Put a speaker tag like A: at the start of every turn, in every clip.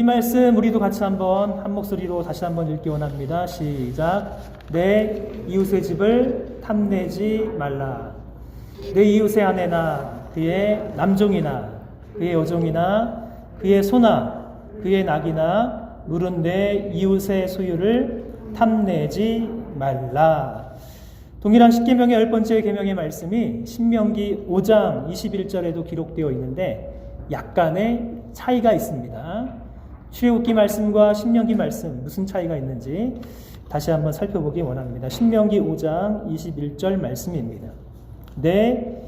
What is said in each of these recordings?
A: 이 말씀 우리도 같이 한번 한 목소리로 다시 한번 읽기 원합니다. 시작. 내 이웃의 집을 탐내지 말라. 내 이웃의 아내나 그의 남종이나 그의 여종이나 그의 소나 그의 낙이나 물은 내 이웃의 소유를 탐내지 말라. 동일한 십계명의 10번째 계명의 말씀이 신명기 5장 21절에도 기록되어 있는데 약간의 차이가 있습니다. 출애굽기 말씀과 신명기 말씀 무슨 차이가 있는지 다시 한번 살펴보기 원합니다. 신명기 5장 21절 말씀입니다. 내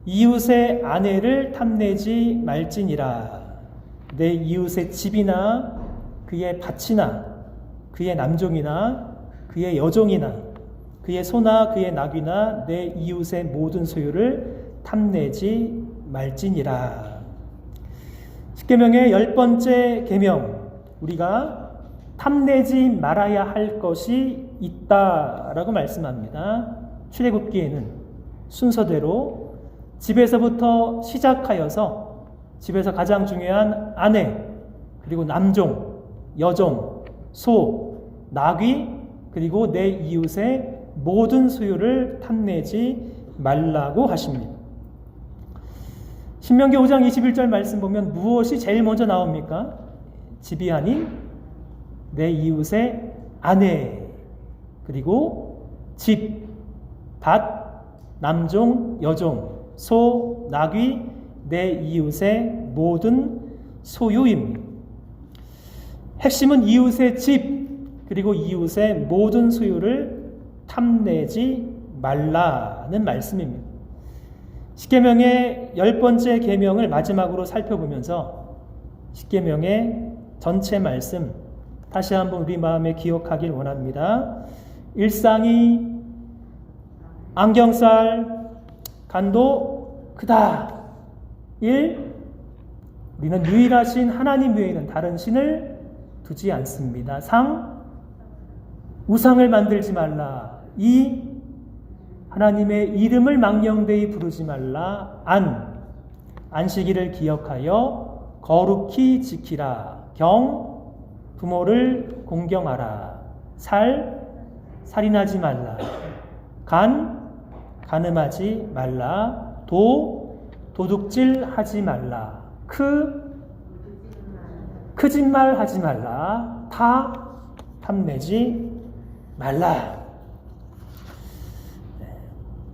A: 이웃의 아내를 탐내지 말지니라. 내 이웃의 집이나 그의 밭이나 그의 남종이나 그의 여종이나 그의 소나 그의 나귀나 내 이웃의 모든 소유를 탐내지 말지니라. 십계명의 10번째 계명, 우리가 탐내지 말아야 할 것이 있다라고 말씀합니다. 출애굽기에는 순서대로 집에서부터 시작하여서 집에서 가장 중요한 아내, 그리고 남종, 여종, 소, 나귀, 그리고 내 이웃의 모든 소유를 탐내지 말라고 하십니다. 신명기 5장 21절 말씀 보면 무엇이 제일 먼저 나옵니까? 집이 아닌 내 이웃의 아내, 그리고 집, 밭, 남종, 여종, 소, 나귀, 내 이웃의 모든 소유입니다. 핵심은 이웃의 집, 그리고 이웃의 모든 소유를 탐내지 말라는 말씀입니다. 십계명의 10번째 계명을 마지막으로 살펴보면서 십계명의 전체 말씀 다시 한번 우리 마음에 기억하길 원합니다. 일상이 안경살 간도 크다. 1. 우리는 유일하신 하나님 외에는 다른 신을 두지 않습니다. 3. 우상을 만들지 말라. 2. 하나님의 이름을 망령되이 부르지 말라. 안식일을 기억하여 거룩히 지키라. 부모를 공경하라. 살인하지 말라. 간음하지 말라. 도둑질하지 말라. 거짓말하지 말라. 탐내지 말라.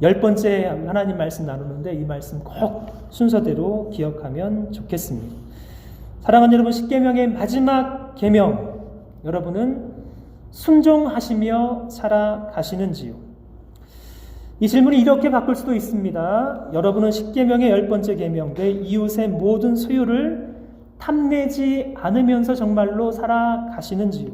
A: 10번째 하나님 말씀 나누는데 이 말씀 꼭 순서대로 기억하면 좋겠습니다. 사랑하는 여러분, 십계명의 마지막 계명, 여러분은 순종하시며 살아가시는지요? 이 질문이 이렇게 바꿀 수도 있습니다. 여러분은 십계명의 10번째 계명, 내 이웃의 모든 소유를 탐내지 않으면서 정말로 살아가시는지요?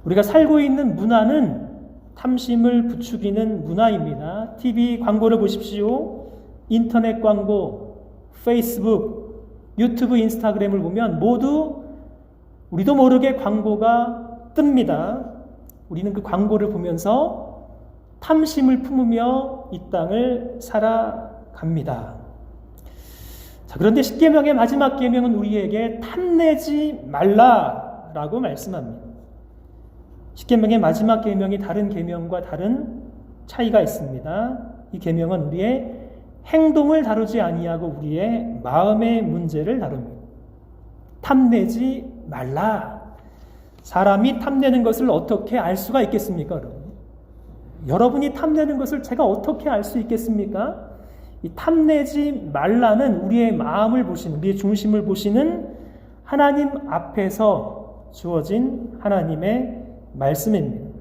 A: 우리가 살고 있는 문화는 탐심을 부추기는 문화입니다. TV 광고를 보십시오. 인터넷 광고, 페이스북, 유튜브, 인스타그램을 보면 모두 우리도 모르게 광고가 뜹니다. 우리는 그 광고를 보면서 탐심을 품으며 이 땅을 살아갑니다. 자, 그런데 십계명의 마지막 계명은 우리에게 탐내지 말라라고 말씀합니다. 십계명의 마지막 계명이 다른 계명과 다른 차이가 있습니다. 이 계명은 우리의 행동을 다루지 아니하고 우리의 마음의 문제를 다룹니다. 탐내지 말라. 사람이 탐내는 것을 어떻게 알 수가 있겠습니까, 여러분? 여러분이 탐내는 것을 제가 어떻게 알 수 있겠습니까? 이 탐내지 말라는 우리의 마음을 보시는, 우리의 중심을 보시는 하나님 앞에서 주어진 하나님의 말씀입니다.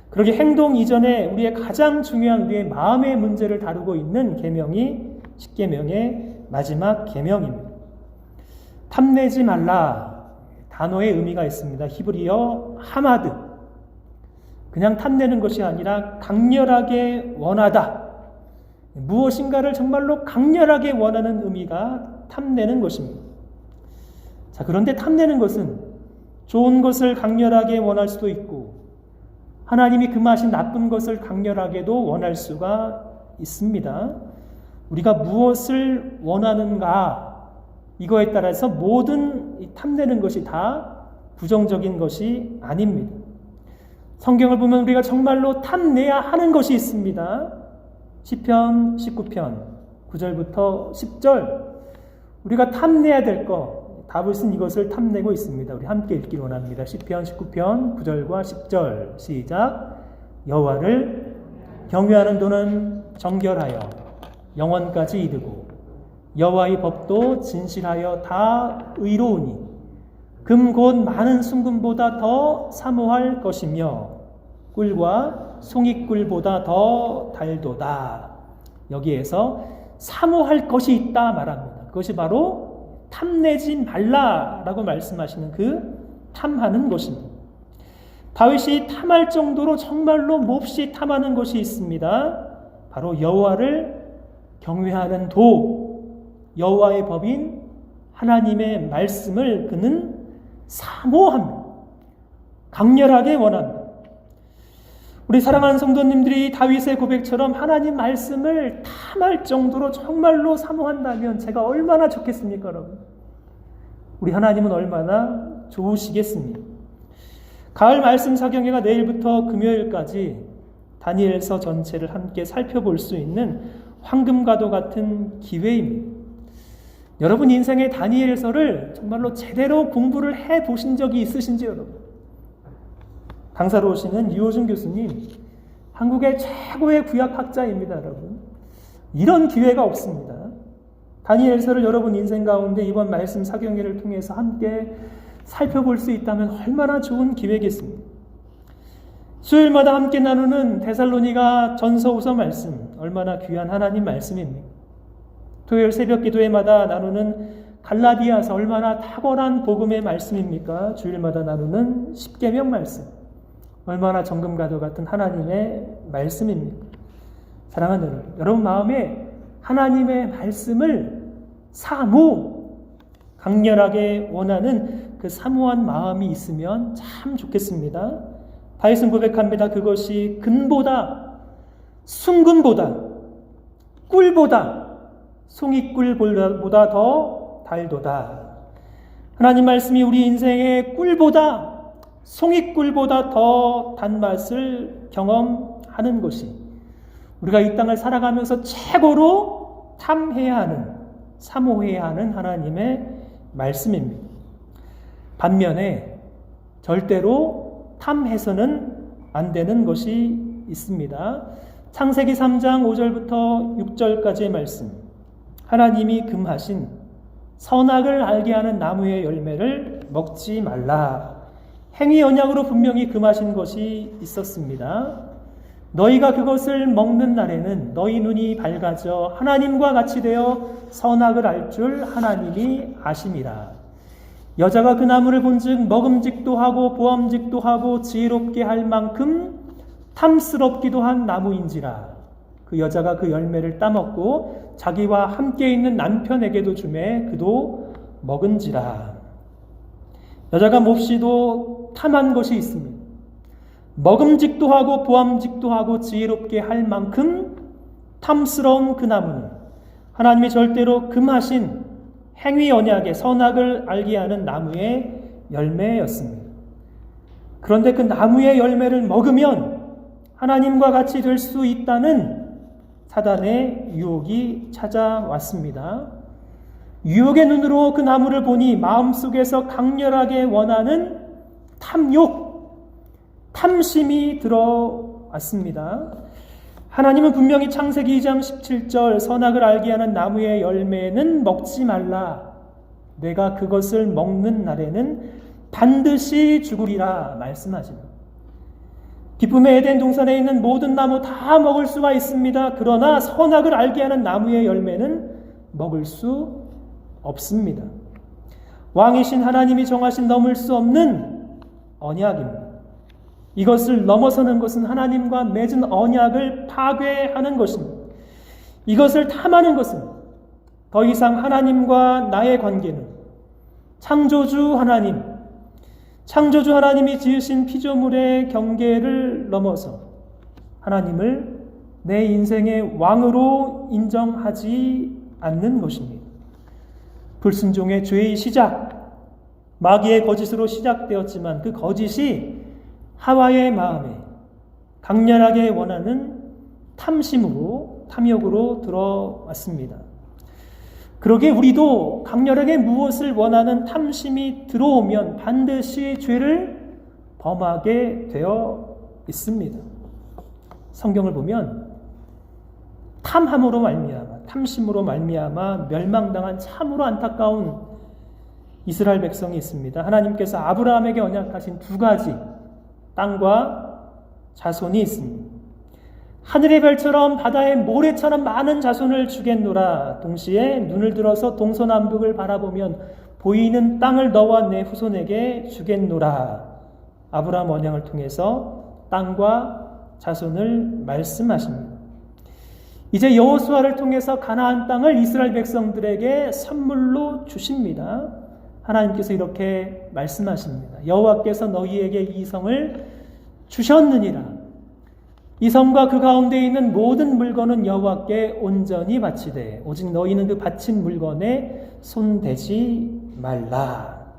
A: 그러게 행동 이전에 우리의 가장 중요한 우리의 마음의 문제를 다루고 있는 계명이 십계명의 마지막 계명입니다. 탐내지 말라. 단어의 의미가 있습니다. 히브리어 하마드. 그냥 탐내는 것이 아니라 강렬하게 원하다. 무엇인가를 정말로 강렬하게 원하는 의미가 탐내는 것입니다. 자, 그런데 탐내는 것은 좋은 것을 강렬하게 원할 수도 있고 하나님이 금하신 나쁜 것을 강렬하게도 원할 수가 있습니다. 우리가 무엇을 원하는가 이거에 따라서 모든 이 탐내는 것이 다 부정적인 것이 아닙니다. 성경을 보면 우리가 정말로 탐내야 하는 것이 있습니다. 시편 19편 9절부터 10절 우리가 탐내야 될 것, 다윗은 이것을 탐내고 있습니다. 우리 함께 읽기를 원합니다. 시편 19편 9절과 10절 시작. 여호와를 경외하는 도는 정결하여 영원까지 이르고 여호와의 법도 진실하여 다 의로우니 금 곧 많은 순금보다 더 사모할 것이며 꿀과 송이꿀보다 더 달도다. 여기에서 사모할 것이 있다 말합니다. 그것이 바로 탐내지 말라라고 말씀하시는 그 탐하는 것입니다. 다윗이 탐할 정도로 정말로 몹시 탐하는 것이 있습니다. 바로 여호와를 경외하는 도, 여호와의 법인 하나님의 말씀을 그는 사모합니다. 강렬하게 원합니다. 우리 사랑하는 성도님들이 다윗의 고백처럼 하나님 말씀을 탐할 정도로 정말로 사모한다면 제가 얼마나 좋겠습니까, 여러분? 우리 하나님은 얼마나 좋으시겠습니까? 가을 말씀 사경회가 내일부터 금요일까지 다니엘서 전체를 함께 살펴볼 수 있는 황금과도 같은 기회입니다. 여러분 인생의 다니엘서를 정말로 제대로 공부를 해보신 적이 있으신지 여러분? 강사로 오시는 유호준 교수님, 한국의 최고의 구약학자입니다, 여러분. 이런 기회가 없습니다. 다니엘서를 여러분 인생 가운데 이번 말씀 사경회를 통해서 함께 살펴볼 수 있다면 얼마나 좋은 기회겠습니까? 수요일마다 함께 나누는 데살로니가 전서후서 말씀, 얼마나 귀한 하나님 말씀입니까? 토요일 새벽 기도회마다 나누는 갈라디아서 얼마나 탁월한 복음의 말씀입니까? 주일마다 나누는 십계명 말씀, 얼마나 정금과도 같은 하나님의 말씀입니까? 사랑하는 여러분 마음에 하나님의 말씀을 강렬하게 원하는 그 사모한 마음이 있으면 참 좋겠습니다. 다윗은 고백합니다. 그것이 금보다, 순금보다, 꿀보다, 송이꿀보다 더 달도다. 하나님 말씀이 우리 인생의 꿀보다, 송이꿀보다 더 단맛을 경험하는 것이 우리가 이 땅을 살아가면서 최고로 탐해야 하는, 사모해야 하는 하나님의 말씀입니다. 반면에 절대로 탐해서는 안 되는 것이 있습니다. 창세기 3장 5절부터 6절까지의 말씀. 하나님이 금하신 선악을 알게 하는 나무의 열매를 먹지 말라. 행위 언약으로 분명히 금하신 것이 있었습니다. 너희가 그것을 먹는 날에는 너희 눈이 밝아져 하나님과 같이 되어 선악을 알 줄 하나님이 아심이라. 여자가 그 나무를 본즉 먹음직도 하고 보암직도 하고 지혜롭게 할 만큼 탐스럽기도 한 나무인지라. 그 여자가 그 열매를 따먹고 자기와 함께 있는 남편에게도 주매 그도 먹은지라. 여자가 몹시도 탐한 것이 있습니다. 먹음직도 하고 보암직도 하고 지혜롭게 할 만큼 탐스러운 그 나무는 하나님이 절대로 금하신 행위 언약의 선악을 알게 하는 나무의 열매였습니다. 그런데 그 나무의 열매를 먹으면 하나님과 같이 될 수 있다는 사단의 유혹이 찾아왔습니다. 유혹의 눈으로 그 나무를 보니 마음속에서 강렬하게 원하는 탐욕, 탐심이 들어왔습니다. 하나님은 분명히 창세기 2장 17절 선악을 알게 하는 나무의 열매는 먹지 말라. 내가 그것을 먹는 날에는 반드시 죽으리라 말씀하십니다. 기쁨의 에덴 동산에 있는 모든 나무 다 먹을 수가 있습니다. 그러나 선악을 알게 하는 나무의 열매는 먹을 수 없습니다. 왕이신 하나님이 정하신 넘을 수 없는 언약입니다. 이것을 넘어서는 것은 하나님과 맺은 언약을 파괴하는 것입니다. 이것을 탐하는 것은 더 이상 하나님과 나의 관계는 창조주 하나님이 지으신 피조물의 경계를 넘어서 하나님을 내 인생의 왕으로 인정하지 않는 것입니다. 불순종의 죄의 시작, 마귀의 거짓으로 시작되었지만 그 거짓이 하와의 마음에 강렬하게 원하는 탐심으로, 탐욕으로 들어왔습니다. 그러기에 우리도 강렬하게 무엇을 원하는 탐심이 들어오면 반드시 죄를 범하게 되어 있습니다. 성경을 보면 탐함으로 말미암아, 탐심으로 말미암아 멸망당한 참으로 안타까운 이스라엘 백성이 있습니다. 하나님께서 아브라함에게 언약하신 두 가지 땅과 자손이 있습니다. 하늘의 별처럼 바다의 모래처럼 많은 자손을 주겠노라. 동시에 눈을 들어서 동서남북을 바라보면 보이는 땅을 너와 내 후손에게 주겠노라. 아브라함 언약을 통해서 땅과 자손을 말씀하십니다. 이제 여호수아를 통해서 가나안 땅을 이스라엘 백성들에게 선물로 주십니다. 하나님께서 이렇게 말씀하십니다. 여호와께서 너희에게 이 성을 주셨느니라. 이 성과 그 가운데 있는 모든 물건은 여호와께 온전히 바치되 오직 너희는 그 바친 물건에 손대지 말라.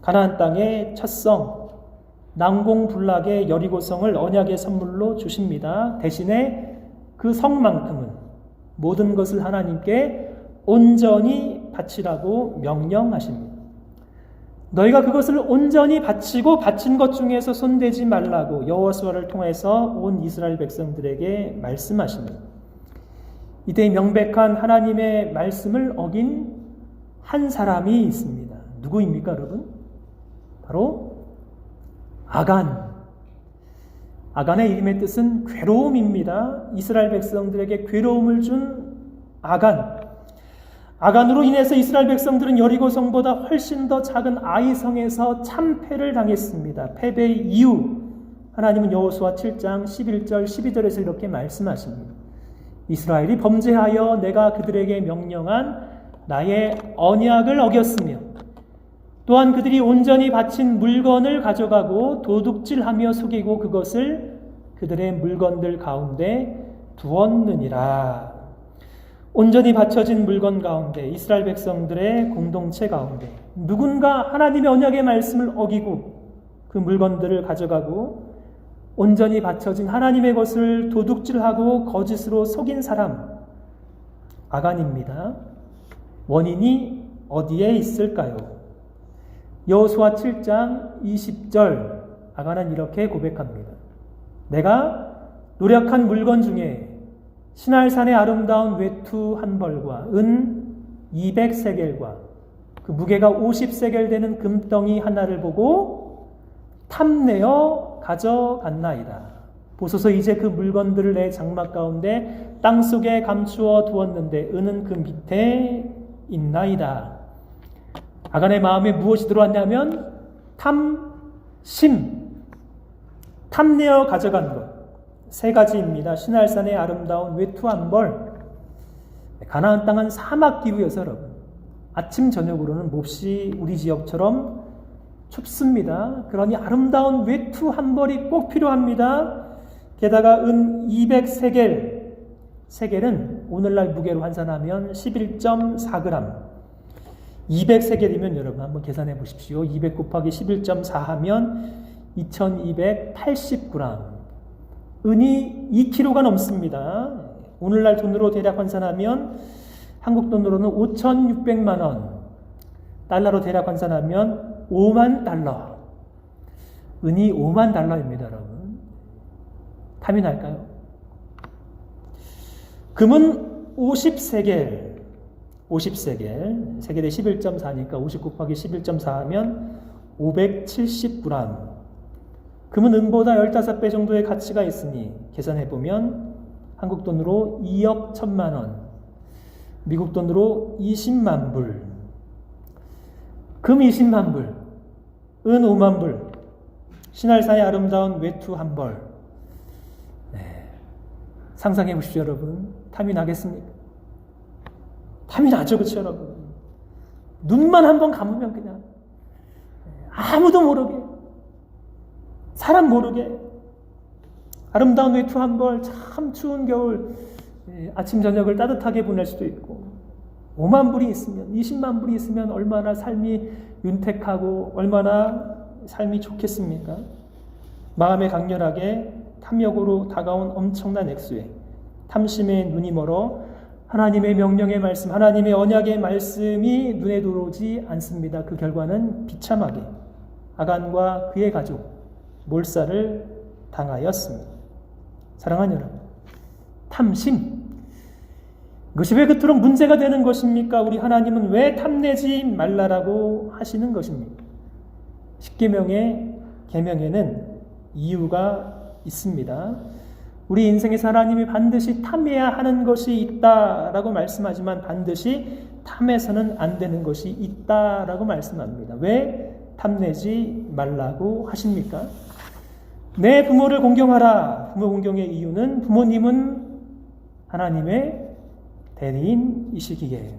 A: 가나안 땅의 첫 성, 난공불락의 여리고성을 언약의 선물로 주십니다. 대신에 그 성만큼은 모든 것을 하나님께 온전히 바치라고 명령하십니다. 너희가 그것을 온전히 바치고 바친 것 중에서 손대지 말라고 여호수아를 통해서 온 이스라엘 백성들에게 말씀하십니다. 이때 명백한 하나님의 말씀을 어긴 한 사람이 있습니다. 누구입니까, 여러분? 바로 아간. 아간의 이름의 뜻은 괴로움입니다. 이스라엘 백성들에게 괴로움을 준 아간. 아간으로 인해서 이스라엘 백성들은 여리고 성보다 훨씬 더 작은 아이 성에서 참패를 당했습니다. 패배의 이유, 하나님은 여호수아 7장 11절 12절에서 이렇게 말씀하십니다. 이스라엘이 범죄하여 내가 그들에게 명령한 나의 언약을 어겼으며 또한 그들이 온전히 바친 물건을 가져가고 도둑질하며 속이고 그것을 그들의 물건들 가운데 두었느니라. 온전히 바쳐진 물건 가운데, 이스라엘 백성들의 공동체 가운데 누군가 하나님의 언약의 말씀을 어기고 그 물건들을 가져가고 온전히 바쳐진 하나님의 것을 도둑질하고 거짓으로 속인 사람, 아간입니다. 원인이 어디에 있을까요? 여호수아 7장 20절, 아간은 이렇게 고백합니다. 내가 노력한 물건 중에 시날산의 아름다운 외투 한 벌과 은 200세겔과 그 무게가 50세겔 되는 금덩이 하나를 보고 탐내어 가져갔나이다. 보소서 이제 그 물건들을 내 장막 가운데 땅속에 감추어 두었는데 은은 그 밑에 있나이다. 아간의 마음에 무엇이 들어왔냐면 탐심, 탐내어 가져간 것. 세 가지입니다. 시날산의 아름다운 외투 한 벌. 가나안 땅은 사막 기후여서 여러분, 아침 저녁으로는 몹시 우리 지역처럼 춥습니다. 그러니 아름다운 외투 한 벌이 꼭 필요합니다. 게다가 은 200세겔, 세겔은 오늘날 무게로 환산하면 11.4g. 200세겔이면 여러분 한번 계산해 보십시오. 200 곱하기 11.4 하면 2280g. 은이 2kg가 넘습니다. 오늘날 돈으로 대략 환산하면 한국 돈으로는 5,600만 원, 달러로 대략 환산하면 5만 달러. 은이 5만 달러입니다, 여러분. 탐이 날까요? 금은 50세겔, 50세겔, 세겔에 11.4니까 50 곱하기 11.4 하면 570g. 금은 은보다 15배 정도의 가치가 있으니 계산해보면 한국 돈으로 2억 1천만 원, 미국 돈으로 20만 불. 금 20만 불, 은 5만 불, 시날산의 아름다운 외투 한 벌. 네. 상상해 보십시오, 여러분. 탐이 나겠습니까? 탐이 나죠, 그렇죠, 여러분? 눈만 한번 감으면 그냥 아무도 모르게, 사람 모르게 아름다운 외투 한 벌, 참 추운 겨울 아침 저녁을 따뜻하게 보낼 수도 있고 5만 불이 있으면, 20만 불이 있으면 얼마나 삶이 윤택하고 얼마나 삶이 좋겠습니까? 마음에 강렬하게 탐욕으로 다가온 엄청난 액수에 탐심의 눈이 멀어 하나님의 명령의 말씀, 하나님의 언약의 말씀이 눈에 들어오지 않습니다. 그 결과는 비참하게 아간과 그의 가족 몰살을 당하였습니다. 사랑하는 여러분, 탐심, 이것이 왜 그토록 문제가 되는 것입니까? 우리 하나님은 왜 탐내지 말라라고 하시는 것입니까? 십계명의 계명에는 이유가 있습니다. 우리 인생에서 하나님이 반드시 탐해야 하는 것이 있다라고 말씀하지만 반드시 탐해서는 안 되는 것이 있다라고 말씀합니다. 왜 탐내지 말라고 하십니까? 내 부모를 공경하라. 부모 공경의 이유는 부모님은 하나님의 대리인이시기에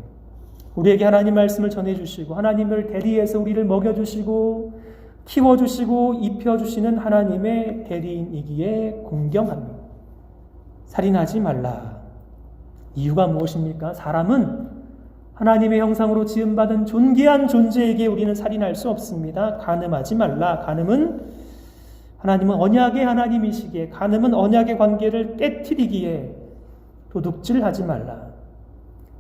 A: 우리에게 하나님 말씀을 전해주시고 하나님을 대리해서 우리를 먹여주시고 키워주시고 입혀주시는 하나님의 대리인이기에 공경합니다. 살인하지 말라. 이유가 무엇입니까? 사람은 하나님의 형상으로 지음받은 존귀한 존재에게 우리는 살인할 수 없습니다. 간음하지 말라. 하나님은 언약의 하나님이시기에, 간음은 언약의 관계를 깨트리기에 도둑질하지 말라.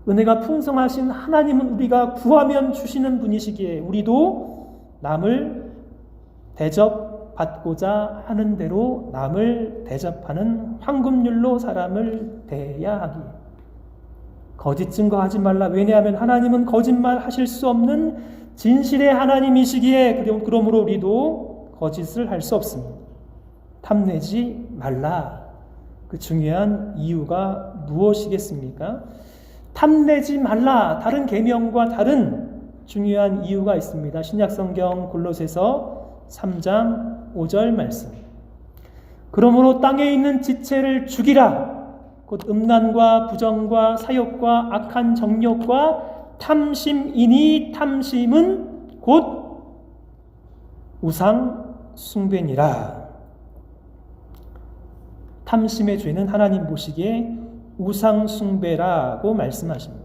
A: 은혜가 풍성하신 하나님은 우리가 구하면 주시는 분이시기에 우리도 남을 대접받고자 하는 대로 남을 대접하는 황금률로 사람을 대해야 하기에 거짓 증거하지 말라. 왜냐하면 하나님은 거짓말 하실 수 없는 진실의 하나님이시기에 그러므로 우리도 거짓을 할 수 없습니다. 탐내지 말라. 그 중요한 이유가 무엇이겠습니까? 탐내지 말라. 다른 계명과 다른 중요한 이유가 있습니다. 신약성경 골로새서 3장 5절 말씀. 그러므로 땅에 있는 지체를 죽이라. 곧 음란과 부정과 사욕과 악한 정욕과 탐심이니 탐심은 곧 우상 숭배니라. 탐심의 죄는 하나님 보시기에 우상 숭배라고 말씀하십니다.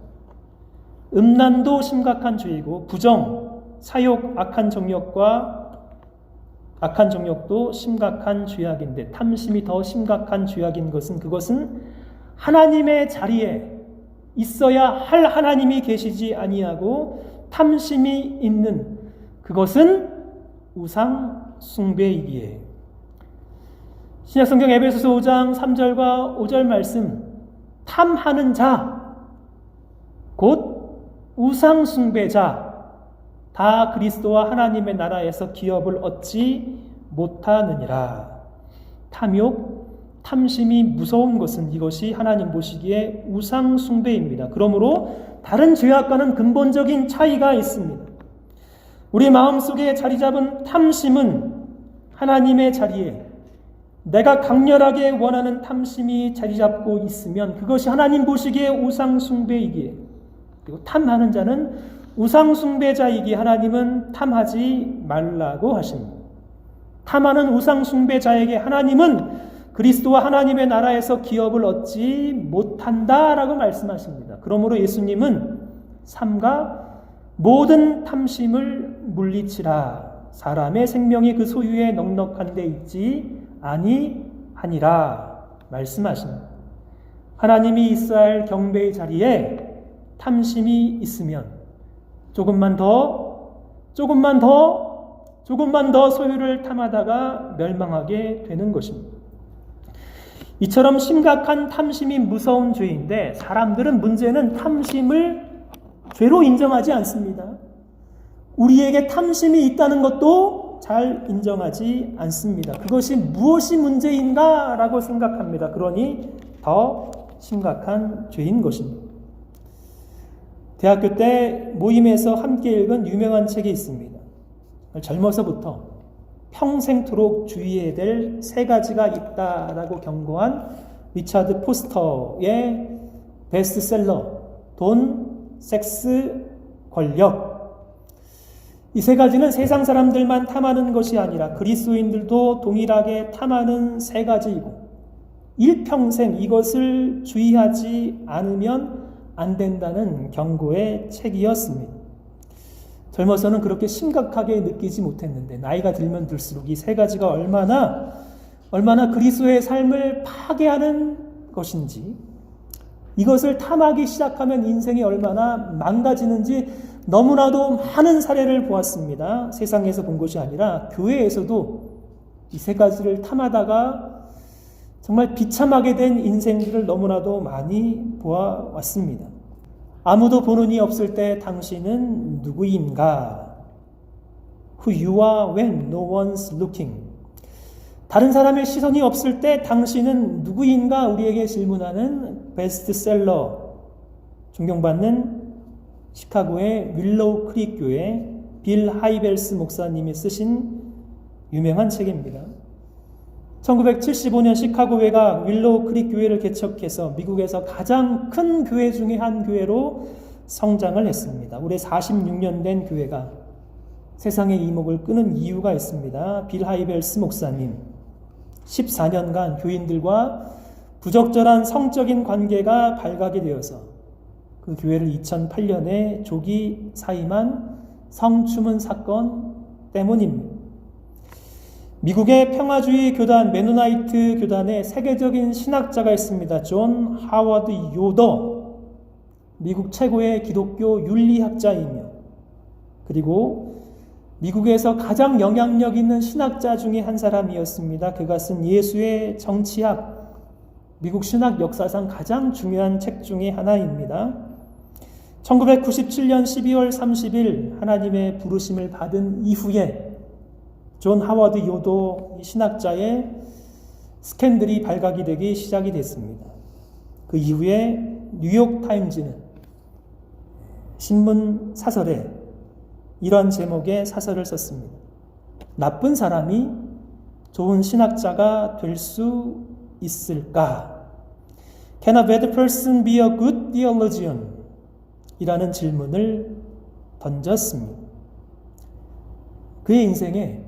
A: 음란도 심각한 죄이고 부정, 사욕, 악한 정욕도 심각한 죄악인데 탐심이 더 심각한 죄악인 것은 그것은 하나님의 자리에 있어야 할 하나님이 계시지 아니하고 탐심이 있는 그것은 우상 숭배이기에 신약성경 에베소서 5장 3절과 5절 말씀 탐하는 자 곧 우상 숭배자 다 그리스도와 하나님의 나라에서 기업을 얻지 못하느니라. 탐심이 무서운 것은 이것이 하나님 보시기에 우상 숭배입니다. 그러므로 다른 죄악과는 근본적인 차이가 있습니다. 우리 마음속에 자리 잡은 탐심은 하나님의 자리에 내가 강렬하게 원하는 탐심이 자리 잡고 있으면 그것이 하나님 보시기에 우상 숭배이기에 그리고 탐하는 자는 우상 숭배자이기에 하나님은 탐하지 말라고 하십니다. 탐하는 우상 숭배자에게 하나님은 그리스도와 하나님의 나라에서 기업을 얻지 못한다라고 말씀하십니다. 그러므로 예수님은 삼가 모든 탐심을 물리치라. 사람의 생명이 그 소유에 넉넉한 데 있지 아니하니라 말씀하십니다. 하나님이 있어야 할 경배의 자리에 탐심이 있으면 조금만 더 소유를 탐하다가 멸망하게 되는 것입니다. 이처럼 심각한 탐심이 무서운 죄인데 사람들은 문제는 탐심을 죄로 인정하지 않습니다. 우리에게 탐심이 있다는 것도 잘 인정하지 않습니다. 그것이 무엇이 문제인가라고 생각합니다. 그러니 더 심각한 죄인 것입니다. 대학교 때 모임에서 함께 읽은 유명한 책이 있습니다. 젊어서부터 평생토록 주의해야 될 3가지가 있다라고 경고한 리차드 포스터의 베스트셀러 돈, 섹스, 권력. 이 3가지는 세상 사람들만 탐하는 것이 아니라 그리스도인들도 동일하게 탐하는 3가지이고 일평생 이것을 주의하지 않으면 안 된다는 경고의 책이었습니다. 젊어서는 그렇게 심각하게 느끼지 못했는데 나이가 들면 들수록 이 세 가지가 얼마나 그리스도의 삶을 파괴하는 것인지, 이것을 탐하기 시작하면 인생이 얼마나 망가지는지 너무나도 많은 사례를 보았습니다. 세상에서 본 것이 아니라 교회에서도 이 세 가지를 탐하다가 정말 비참하게 된 인생들을 너무나도 많이 보아왔습니다. 아무도 보는 이 없을 때 당신은 누구인가? Who you are when no one's looking. 다른 사람의 시선이 없을 때 당신은 누구인가? 우리에게 질문하는 베스트셀러, 존경받는 시카고의 윌로우 크릭 교회 빌 하이벨스 목사님이 쓰신 유명한 책입니다. 1975년 시카고회가 윌로우 크릭 교회를 개척해서 미국에서 가장 큰 교회 중에 한 교회로 성장을 했습니다. 올해 46년 된 교회가 세상의 이목을 끄는 이유가 있습니다. 빌 하이벨스 목사님 14년간 교인들과 부적절한 성적인 관계가 발각이 되어서 그 교회를 2008년에 조기 사임한 성추문 사건 때문입니다. 미국의 평화주의 교단 메노나이트 교단의 세계적인 신학자가 있습니다. 존 하워드 요더, 미국 최고의 기독교 윤리학자이며 그리고 미국에서 가장 영향력 있는 신학자 중에 한 사람이었습니다. 그가 쓴 예수의 정치학, 미국 신학 역사상 가장 중요한 책 중에 하나입니다. 1997년 12월 30일 하나님의 부르심을 받은 이후에 존 하워드 요도 신학자의 스캔들이 발각이 되기 시작이 됐습니다. 그 이후에 뉴욕타임즈는 신문 사설에 이런 제목의 사설을 썼습니다. 나쁜 사람이 좋은 신학자가 될 수 있을까? Can a bad person be a good theologian? 이라는 질문을 던졌습니다. 그의 인생에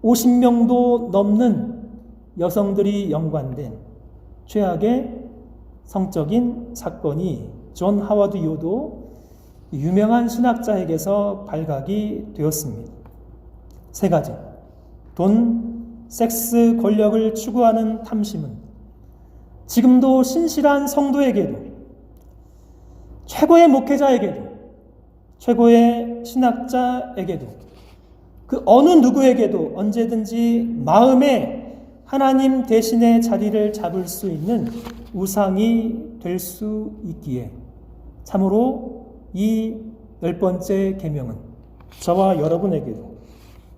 A: 50명도 넘는 여성들이 연관된 최악의 성적인 사건이 존 하워드 요도 유명한 신학자에게서 발각이 되었습니다. 세 가지. 돈, 섹스, 권력을 추구하는 탐심은 지금도 신실한 성도에게도, 최고의 목회자에게도, 최고의 신학자에게도, 그 어느 누구에게도 언제든지 마음에 하나님 대신의 자리를 잡을 수 있는 우상이 될 수 있기에 참으로 이 10번째 계명은 저와 여러분에게도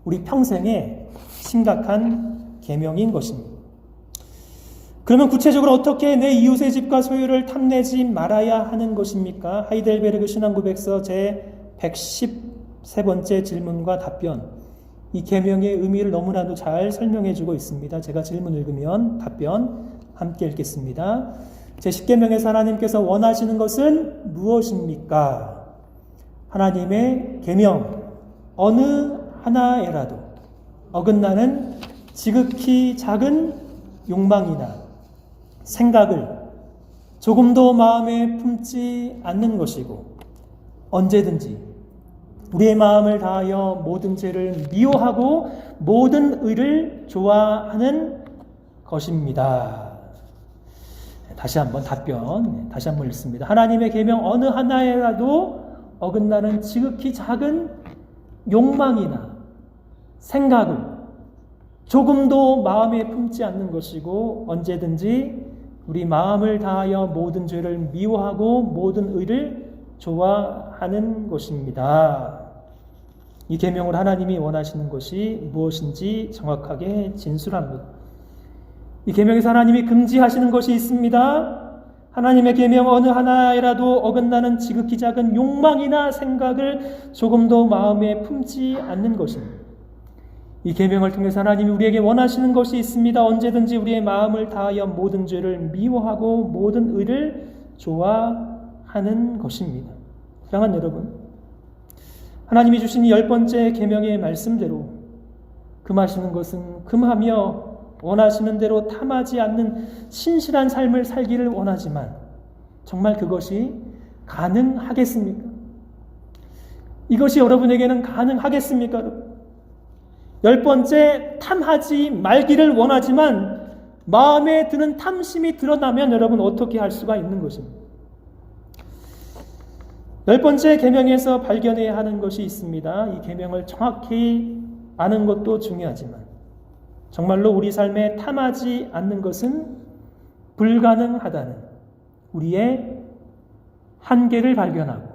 A: 우리 평생의 심각한 계명인 것입니다. 그러면 구체적으로 어떻게 내 이웃의 집과 소유를 탐내지 말아야 하는 것입니까? 하이델베르그 신앙고백서 제 113번째 질문과 답변, 이 계명의 의미를 너무나도 잘 설명해 주고 있습니다. 제가 질문 읽으면 답변 함께 읽겠습니다. 제10계명에서 하나님께서 원하시는 것은 무엇입니까? 하나님의 계명 어느 하나에라도 어긋나는 지극히 작은 욕망이나 생각을 조금도 마음에 품지 않는 것이고 언제든지 우리의 마음을 다하여 모든 죄를 미워하고 모든 의를 좋아하는 것입니다. 다시 한번 답변, 다시 한번 읽습니다. 하나님의 계명 어느 하나에라도 어긋나는 지극히 작은 욕망이나 생각을 조금도 마음에 품지 않는 것이고 언제든지 우리 마음을 다하여 모든 죄를 미워하고 모든 의를 좋아하는 것입니다. 이 계명으로 하나님이 원하시는 것이 무엇인지 정확하게 진술합니다. 이 계명에서 하나님이 금지하시는 것이 있습니다. 하나님의 계명 어느 하나에라도 어긋나는 지극히 작은 욕망이나 생각을 조금도 마음에 품지 않는 것입니다. 이 계명을 통해서 하나님이 우리에게 원하시는 것이 있습니다. 언제든지 우리의 마음을 다하여 모든 죄를 미워하고 모든 의를 좋아하는 것입니다. 사랑하는 여러분, 하나님이 주신 이 10번째 계명의 말씀대로 금하시는 것은 금하며 원하시는 대로 탐하지 않는 신실한 삶을 살기를 원하지만 정말 그것이 가능하겠습니까? 이것이 여러분에게는 가능하겠습니까? 10번째, 탐하지 말기를 원하지만 마음에 드는 탐심이 드러나면 여러분 어떻게 할 수가 있는 것입니다. 10번째 계명에서 발견해야 하는 것이 있습니다. 이 계명을 정확히 아는 것도 중요하지만 정말로 우리 삶에 탐하지 않는 것은 불가능하다는 우리의 한계를 발견하고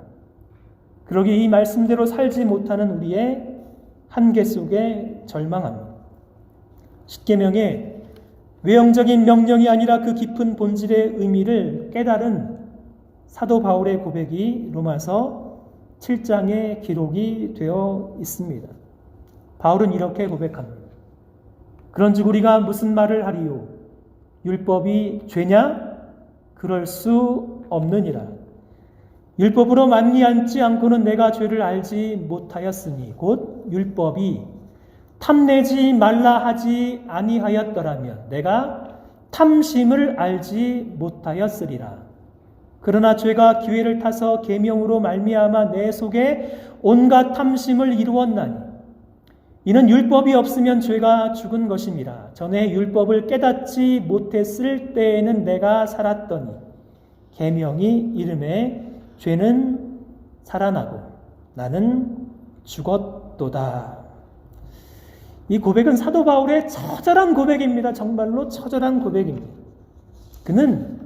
A: 그러기에 이 말씀대로 살지 못하는 우리의 한계 속에 절망합니다. 십계명의 외형적인 명령이 아니라 그 깊은 본질의 의미를 깨달은 사도 바울의 고백이 로마서 7장에 기록이 되어 있습니다. 바울은 이렇게 고백합니다. 그런즉 우리가 무슨 말을 하리요? 율법이 죄냐? 그럴 수 없느니라. 율법으로 만리앉지 않고는 내가 죄를 알지 못하였으니 곧 율법이 탐내지 말라 하지 아니하였더라면 내가 탐심을 알지 못하였으리라. 그러나 죄가 기회를 타서 계명으로 말미암아 내 속에 온갖 탐심을 이루었나니 이는 율법이 없으면 죄가 죽은 것임이라. 전에 율법을 깨닫지 못했을 때에는 내가 살았더니 계명이 이름에 죄는 살아나고 나는 죽었도다. 이 고백은 사도 바울의 처절한 고백입니다. 정말로 처절한 고백입니다. 그는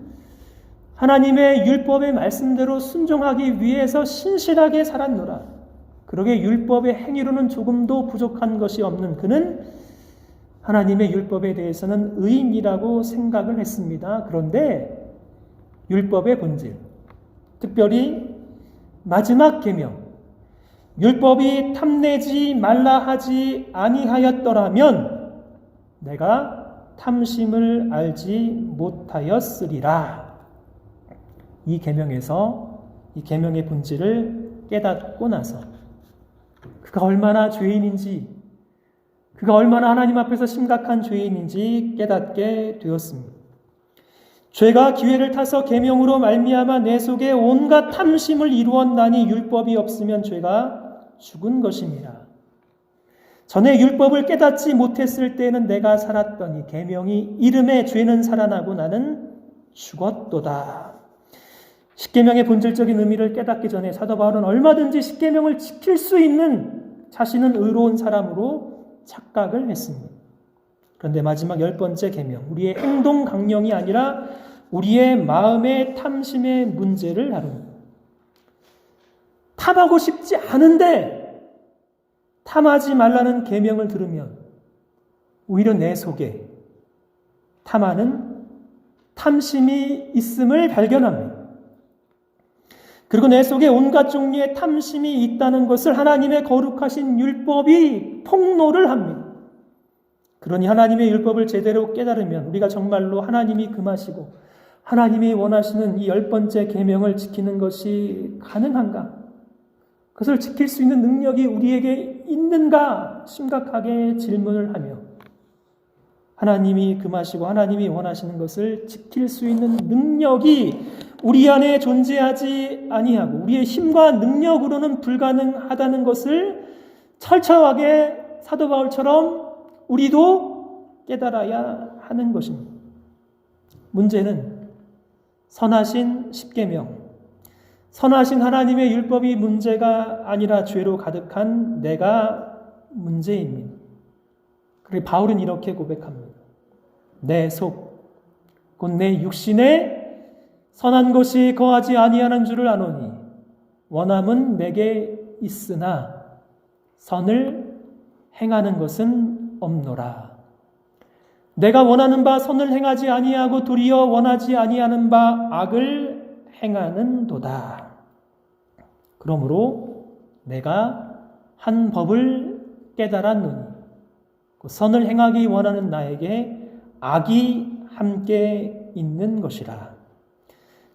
A: 하나님의 율법의 말씀대로 순종하기 위해서 신실하게 살았노라. 그러게 율법의 행위로는 조금도 부족한 것이 없는 그는 하나님의 율법에 대해서는 의인이라고 생각을 했습니다. 그런데 율법의 본질, 특별히 마지막 계명, 율법이 탐내지 말라 하지 아니하였더라면 내가 탐심을 알지 못하였으리라. 이 계명에서 이 계명의 본질을 깨닫고 나서 그가 얼마나 죄인인지, 그가 얼마나 하나님 앞에서 심각한 죄인인지 깨닫게 되었습니다. 죄가 기회를 타서 계명으로 말미암아 내 속에 온갖 탐심을 이루었나니 율법이 없으면 죄가 죽은 것입니다. 전에 율법을 깨닫지 못했을 때는 내가 살았더니 계명이 이름에 죄는 살아나고 나는 죽었도다. 십계명의 본질적인 의미를 깨닫기 전에 사도 바울은 얼마든지 십계명을 지킬 수 있는 자신은 의로운 사람으로 착각을 했습니다. 그런데 마지막 10번째 계명, 우리의 행동 강령이 아니라 우리의 마음의 탐심의 문제를 다룹니다. 탐하고 싶지 않은데 탐하지 말라는 계명을 들으면 오히려 내 속에 탐하는 탐심이 있음을 발견합니다. 그리고 내 속에 온갖 종류의 탐심이 있다는 것을 하나님의 거룩하신 율법이 폭로를 합니다. 그러니 하나님의 율법을 제대로 깨달으면 우리가 정말로 하나님이 금하시고 하나님이 원하시는 이 10번째 계명을 지키는 것이 가능한가? 그것을 지킬 수 있는 능력이 우리에게 있는가? 심각하게 질문을 하며 하나님이 금하시고 하나님이 원하시는 것을 지킬 수 있는 능력이 우리 안에 존재하지 아니하고 우리의 힘과 능력으로는 불가능하다는 것을 철저하게 사도 바울처럼 우리도 깨달아야 하는 것입니다. 문제는 선하신 십계명, 선하신 하나님의 율법이 문제가 아니라 죄로 가득한 내가 문제입니다. 그리고 바울은 이렇게 고백합니다. 내 속, 곧 내 육신에 선한 것이 거하지 아니하는 줄을 아노니 원함은 내게 있으나 선을 행하는 것은 없노라. 내가 원하는 바 선을 행하지 아니하고 도리어 원하지 아니하는 바 악을 행하는도다. 그러므로 내가 한 법을 깨달았노니 그 선을 행하기 원하는 나에게 악이 함께 있는 것이라.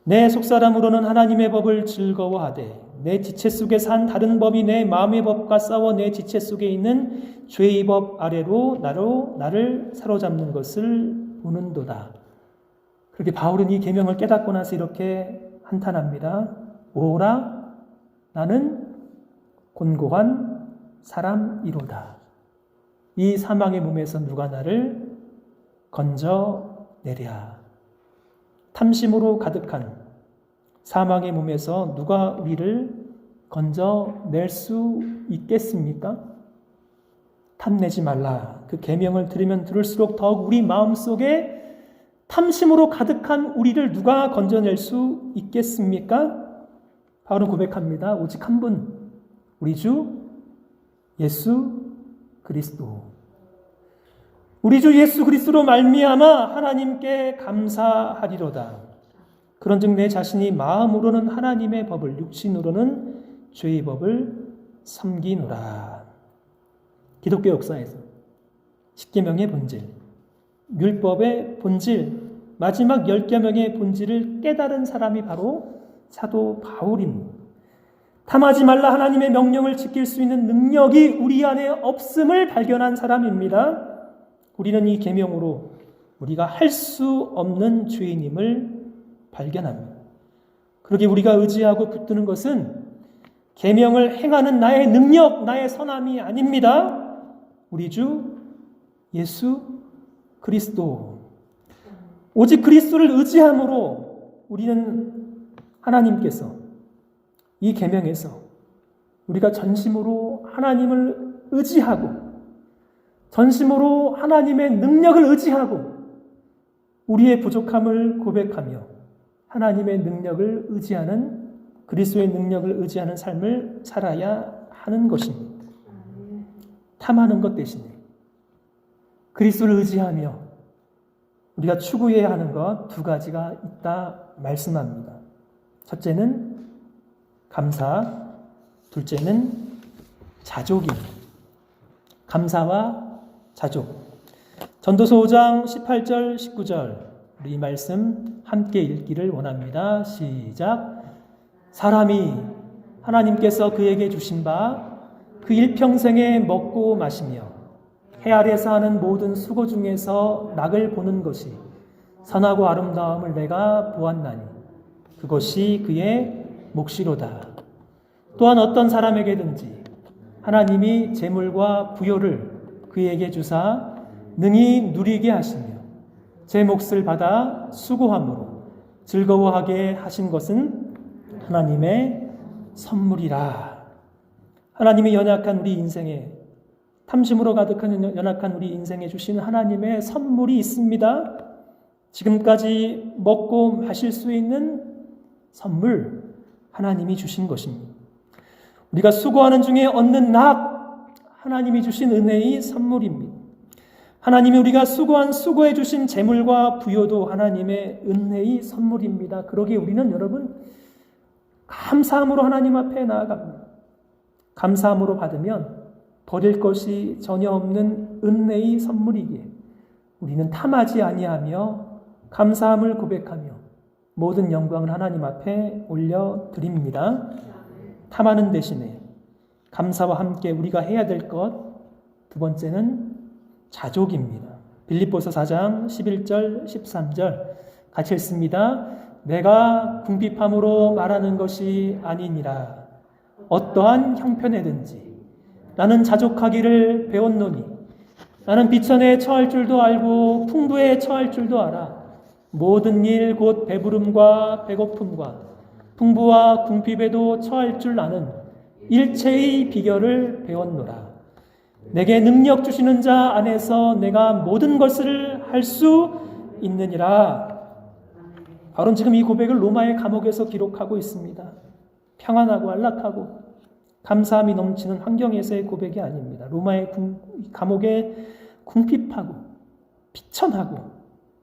A: 내 속사람으로는 하나님의 법을 즐거워하되 내 지체 속에 산 다른 법이 내 마음의 법과 싸워 내 지체 속에 있는 죄의 법 아래로 나를 사로잡는 것을 보는도다. 그렇게 바울은 이 계명을 깨닫고 나서 이렇게 한탄합니다. 오라 나는 곤고한 사람이로다. 이 사망의 몸에서 누가 나를 건져내랴. 탐심으로 가득한 사망의 몸에서 누가 우리를 건져낼 수 있겠습니까? 탐내지 말라. 그 계명을 들으면 들을수록 더욱 우리 마음속에 탐심으로 가득한 우리를 누가 건져낼 수 있겠습니까? 바울은 고백합니다. 오직 한 분, 우리 주 예수 그리스도. 우리 주 예수 그리스도로 말미암아 하나님께 감사하리로다. 그런즉 내 자신이 마음으로는 하나님의 법을, 육신으로는 죄의 법을 섬기노라. 기독교 역사에서 십계명의 본질, 율법의 본질, 마지막 10계명의 본질을 깨달은 사람이 바로 사도 바울입니다. 탐하지 말라 하나님의 명령을 지킬 수 있는 능력이 우리 안에 없음을 발견한 사람입니다. 우리는 이 계명으로 우리가 할 수 없는 죄인임을 발견합니다. 그러기에 우리가 의지하고 붙드는 것은 계명을 행하는 나의 능력, 나의 선함이 아닙니다. 우리 주 예수 그리스도. 오직 그리스도를 의지함으로 우리는 하나님께서 이 계명에서 우리가 전심으로 하나님을 의지하고 전심으로 하나님의 능력을 의지하고 우리의 부족함을 고백하며 하나님의 능력을 의지하는, 그리스도의 능력을 의지하는 삶을 살아야 하는 것입니다. 탐하는 것 대신에 그리스도를 의지하며 우리가 추구해야 하는 것 두 가지가 있다 말씀합니다. 첫째는 감사, 둘째는 자족입니다. 감사와 자족. 전도서 5장 18절 19절 우리 이 말씀 함께 읽기를 원합니다. 시작. 사람이 하나님께서 그에게 주신 바 그 일평생에 먹고 마시며 해 아래서 하는 모든 수고 중에서 낙을 보는 것이 선하고 아름다움을 내가 보았나니 그것이 그의 몫이로다. 또한 어떤 사람에게든지 하나님이 재물과 부요를 그에게 주사 능히 누리게 하시며 제 몫을 받아 수고함으로 즐거워하게 하신 것은 하나님의 선물이라. 하나님이 연약한 우리 인생에, 탐심으로 가득한 연약한 우리 인생에 주신 하나님의 선물이 있습니다. 지금까지 먹고 마실 수 있는 선물, 하나님이 주신 것입니다. 우리가 수고하는 중에 얻는 낙, 하나님이 주신 은혜의 선물입니다. 하나님이 우리가 수고한 수고해 주신 재물과 부요도 하나님의 은혜의 선물입니다. 그러기에 우리는 여러분 감사함으로 하나님 앞에 나아갑니다. 감사함으로 받으면 버릴 것이 전혀 없는 은혜의 선물이기에 우리는 탐하지 아니하며 감사함을 고백하며 모든 영광을 하나님 앞에 올려드립니다. 탐하는 대신에 감사와 함께 우리가 해야 될 것 두 번째는 자족입니다. 빌립보서 4장 11절 13절 같이 읽습니다. 내가 궁핍함으로 말하는 것이 아니니라. 어떠한 형편에든지 나는 자족하기를 배웠노니 나는 비천에 처할 줄도 알고 풍부에 처할 줄도 알아. 모든 일 곧 배부름과 배고픔과 풍부와 궁핍에도 처할 줄 아는 일체의 비결을 배웠노라. 내게 능력 주시는 자 안에서 내가 모든 것을 할 수 있느니라. 바울은 지금 이 고백을 로마의 감옥에서 기록하고 있습니다. 평안하고 안락하고 감사함이 넘치는 환경에서의 고백이 아닙니다. 로마의 감옥에 궁핍하고 비천하고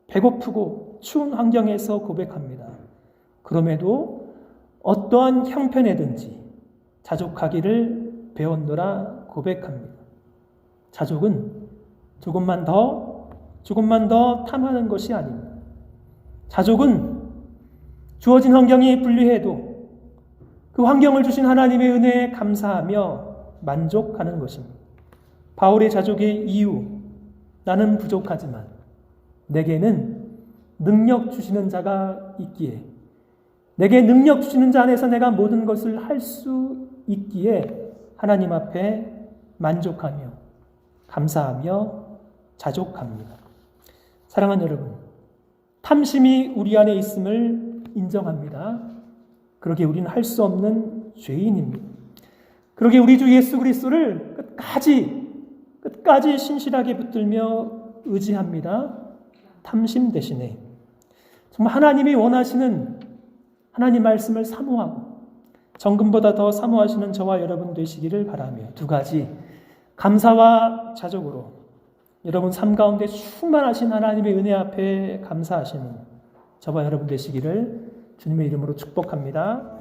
A: 배고프고 추운 환경에서 고백합니다. 그럼에도 어떠한 형편에든지 자족하기를 배웠노라 고백합니다. 자족은 조금만 더 탐하는 것이 아닙니다. 자족은 주어진 환경이 불리해도 그 환경을 주신 하나님의 은혜에 감사하며 만족하는 것입니다. 바울의 자족의 이유, 나는 부족하지만 내게는 능력 주시는 자가 있기에 내게 능력 주시는 자 안에서 내가 모든 것을 할 수 있기에 하나님 앞에 만족하며 감사하며 자족합니다. 사랑하는 여러분, 탐심이 우리 안에 있음을 인정합니다. 그러기에 우리는 할 수 없는 죄인입니다. 그러기에 우리 주 예수 그리스도를 끝까지 신실하게 붙들며 의지합니다. 탐심 대신에 정말 하나님이 원하시는 하나님 말씀을 사모하고 정금보다 더 사모하시는 저와 여러분 되시기를 바라며 두 가지 감사와 자족으로 여러분 삶 가운데 충만하신 하나님의 은혜 앞에 감사하시는 저와 여러분 되시기를 주님의 이름으로 축복합니다.